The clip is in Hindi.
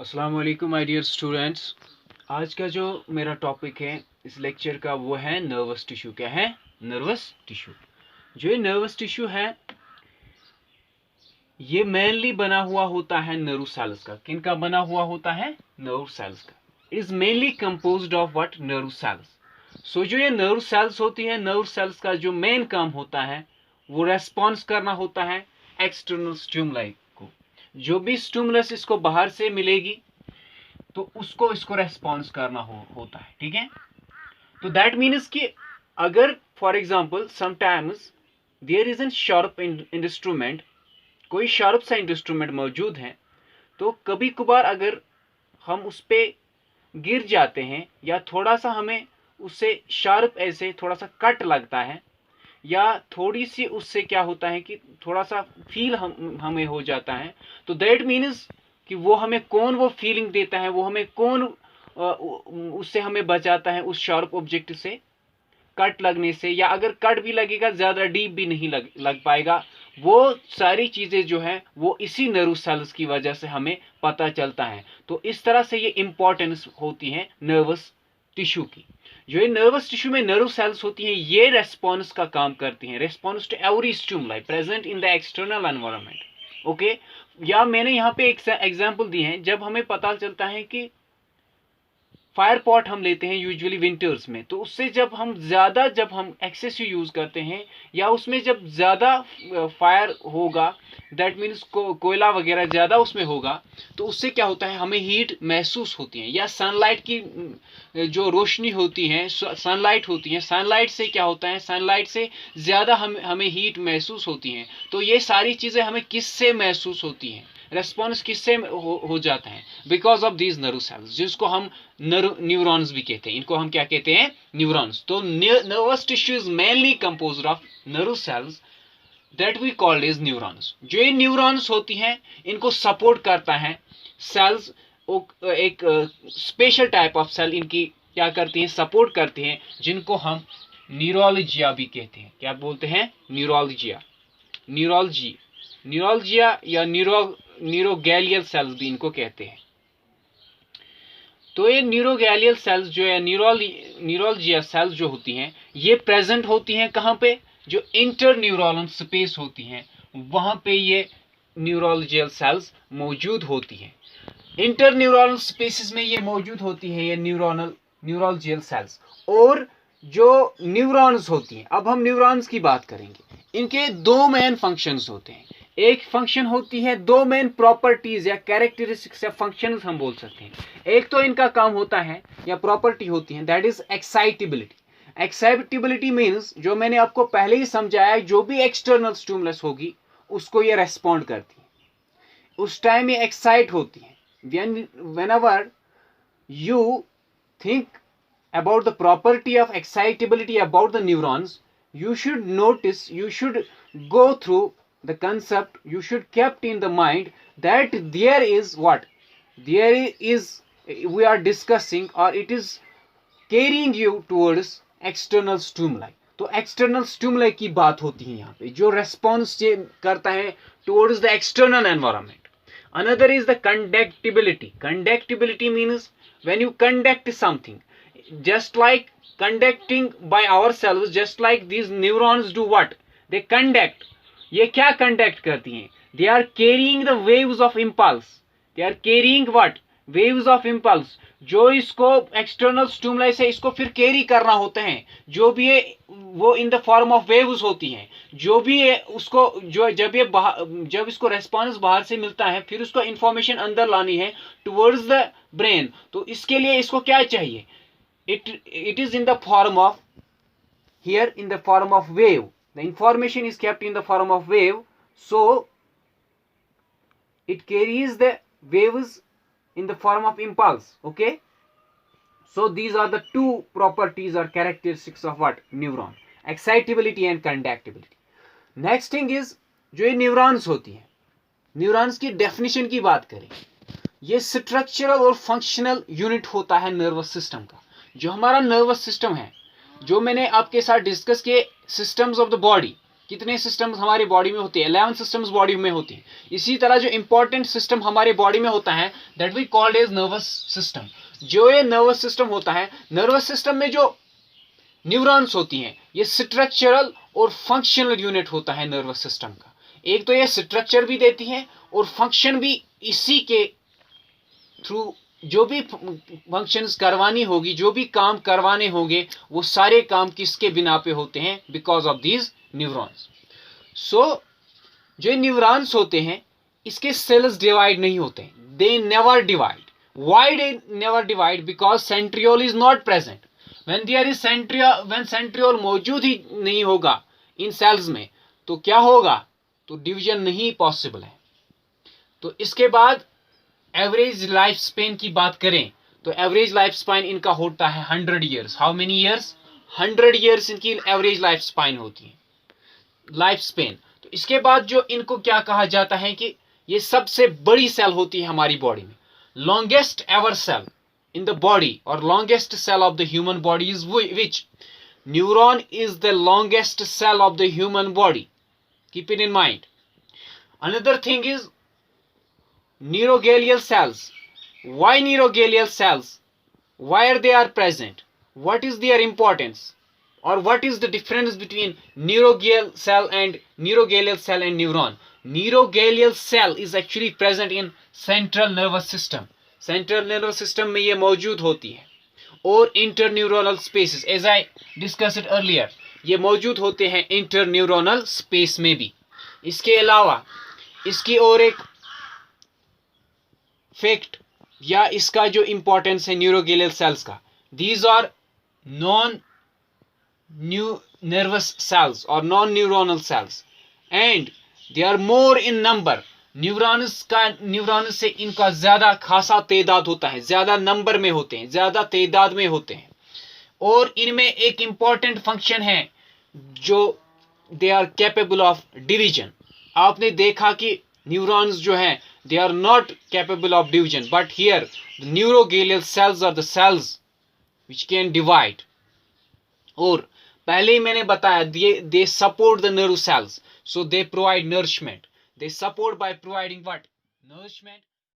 अस्सलाम वालेकुम माय डियर स्टूडेंट्स। आज का जो मेरा टॉपिक है इस लेक्चर का वो है नर्वस टिश्यू। क्या है? Nervous tissue. जो ये नर्वस टिश्यू है ये मेनली बना हुआ होता है नर्व सेल्स का। किन का बना हुआ होता है? नर्व सेल्स का। It is mainly composed of what? Nerve cells. So जो ये नर्व सेल्स होती है, नर्व सेल्स का जो मेन काम होता है वो रेस्पॉन्स करना होता है एक्सटर्नल स्टिमुलाई को। जो भी स्टिमुलस इसको बाहर से मिलेगी तो उसको इसको रेस्पॉन्स करना होता है। ठीक है, तो दैट मीन्स कि अगर for example sometimes there is an sharp instrument, कोई शार्प सा इंस्ट्रूमेंट मौजूद है, तो कभी कभार अगर हम उस पर गिर जाते हैं या थोड़ा सा हमें उससे शार्प ऐसे थोड़ा सा कट लगता है या थोड़ी सी उससे क्या होता है कि थोड़ा सा फील हमें हो जाता है, तो दैट मीन्स कि वो हमें कौन वो फीलिंग देता है, वो हमें कौन उससे हमें बचाता है, उस शार्प ऑब्जेक्ट से कट लगने से, या अगर कट भी लगेगा ज़्यादा डीप भी नहीं लग पाएगा। वो सारी चीज़ें जो है वो इसी नर्व सेल्स की वजह से हमें पता चलता है। तो इस तरह से ये इंपॉर्टेंस होती है नर्वस टिश्यू की। जो ये नर्वस टिश्यू में नर्व सेल्स होती हैं ये रेस्पॉन्स का काम करती हैं, response to every stimuli present in the external environment. Okay, या मैंने यहाँ पे एक एग्जांपल दी है। जब हमें पता चलता है कि फायर पॉट हम लेते हैं यूजुअली विंटर्स में, तो उससे जब हम एक्सेसिव यूज करते हैं या उसमें जब ज़्यादा फायर होगा, दैट मीन्स कोयला वगैरह ज़्यादा उसमें होगा, तो उससे क्या होता है हमें हीट महसूस होती है। या सनलाइट की जो रोशनी होती है, सनलाइट होती है, सनलाइट से क्या होता है, सनलाइट से ज़्यादा हमें हीट महसूस होती है। तो ये सारी चीज़ें हमें किससे महसूस होती हैं, रेस्पॉन्स किससे हो जाता है? Because of these nerve cells, जिसको हम न्यूरॉन्स भी कहते हैं। इनको हम क्या कहते हैं? न्यूरॉन्स। तो nervous tissue is mainly composed of nerve cells that we called is neurons. जो ये न्यूरॉन्स होती हैं इनको सपोर्ट करता है सेल्स, एक स्पेशल टाइप ऑफ सेल इनकी क्या करती हैं? सपोर्ट करती हैं, जिनको हम न्यूरोलॉजिया भी कहते हैं। क्या बोलते हैं? न्यूरोलॉजिया, न्यूरोलॉजिया या न्यूरोगैलियल सेल्स भी इनको कहते हैं। तो ये न्यूरोगैलियल सेल्स जो है, न्यूरोलॉजिया सेल्स जो होती हैं ये प्रेजेंट होती हैं कहाँ पे? जो इंटर न्यूरॉनल स्पेस होती हैं वहां पे ये न्यूरोलॉजियल सेल्स मौजूद होती हैं। इंटर न्यूरॉनल स्पेसिस में ये मौजूद होती है ये न्यूरोलॉजियल सेल्स। और जो न्यूरॉन्स होती हैं, अब हम न्यूरॉन्स की बात करेंगे। इनके दो मेन फंक्शंस होते हैं। एक फंक्शन होती है, दो मेन प्रॉपर्टीज या कैरेक्टरिस्टिक्स या फंक्शंस हम बोल सकते हैं। एक तो इनका काम होता है या प्रॉपर्टी होती है that is excitability. Excitability means, जो मैंने आपको पहले ही समझाया, जो भी एक्सटर्नल स्टिमुलस होगी उसको ये रेस्पॉन्ड करती है, उस टाइम ये एक्साइट होती है। whenever you think about the property of excitability about the neurons, you should notice, you should go through the concept, you should kept in the mind that there is what? There is, we are discussing, or it is carrying you towards external stimuli। तो एक्सटर्नल स्टिमुलाई की बात होती है यहाँ पे, जो रेस्पॉन्स करता है towards the external environment। Another is the conductibility. Conductibility means when you conduct something, just like conducting by ourselves, just like these neurons do what? They conduct. ये क्या conduct करती हैं? They are carrying the waves of impulse. They are carrying what? Waves of impulse. जो इसको एक्सटर्नल स्टिमुलाई से इसको फिर कैरी करना होते हैं, जो भी ये वो in the form of waves होती हैं। जो भी ये उसको जो जब इसको रेस्पॉन्स बाहर से मिलता है फिर उसको इंफॉर्मेशन अंदर लानी है टुवर्ड्स द ब्रेन। तो इसके लिए इसको क्या चाहिए? It is in the form of, here in the form of wave, the information is kept in the form of wave, so it carries the waves in the form of impulse। okay, so these are the two properties or characteristics of what? Neuron, excitability and conductibility। next thing is, जो ये न्यूरॉन्स होती हैं, न्यूरॉन्स की डेफिनेशन की बात करें, ये स्ट्रक्चरल और फंक्शनल यूनिट होता है नर्वस सिस्टम का। जो हमारा नर्वस सिस्टम है, जो मैंने आपके साथ डिस्कस किए सिस्टम्स ऑफ द बॉडी, कितने सिस्टम्स हमारी बॉडी में होते हैं? 11 सिस्टम्स बॉडी में होती हैं। इसी तरह जो इंपॉर्टेंट सिस्टम हमारे बॉडी में होता है that we called as nervous system. जो ये नर्वस सिस्टम होता है, नर्वस सिस्टम में जो न्यूरॉन्स होती हैं, ये स्ट्रक्चरल और फंक्शनल यूनिट होता है नर्वस सिस्टम का। एक तो ये स्ट्रक्चर भी देती है और फंक्शन भी इसी के थ्रू, जो भी फंक्शंस करवानी होगी, जो भी काम करवाने होंगे, वो सारे काम किसके बिना पे होते हैं? Because of these neurons. So जो न्यूरॉन्स होते हैं इसके सेल्स डिवाइड नहीं होते, they never divide. Why they never divide? Because centriole is not present. When there is centriole मौजूद ही नहीं होगा इन सेल्स में, तो क्या होगा? तो डिवीजन नहीं पॉसिबल है। तो इसके बाद एवरेज लाइफ स्पेन की बात करें तो एवरेज लाइफ स्पाइन इनका होता है 100 years. How many years? 100 years इनकी एवरेज लाइफ स्पाइन होती है, लाइफ स्पेन। तो इसके बाद जो इनको क्या कहा जाता है कि ये सबसे बड़ी सेल होती है हमारी बॉडी में। Longest ever cell in the body और longest cell of the human body is which? Neuron is the longest cell of the human body. Keep it in mind. Another thing is neurogalial cells. Why neurogalial cells? Why are they present? What is their importance? Or what is the difference between neurogalial cell and neuron? Neurogalial cell is actually present in central nervous system. Central nervous system में ये मौजूद होती है। और interneuronal spaces, as I discussed it earlier, ये मौजूद होते हैं interneuronal space में भी। इसके अलावा इसकी और एक फैक्ट या इसका जो इंपॉर्टेंस है न्यूरोगेलियल सेल्स का, these are non nervous cells और non neuronal cells and they are more in number. Neurons से इनका ज्यादा खासा तादाद होता है, ज्यादा नंबर में होते हैं, ज्यादा तादाद में होते हैं। और इनमें एक इंपॉर्टेंट फंक्शन है जो they are capable of division. आपने देखा कि न्यूरॉन्स जो हैं they are not capable of division, but here the neurogalial cells are the cells which can divide. और पहले ही मैंने बताया they support the nerve cells, so they provide nourishment. They support by providing what? Nourishment.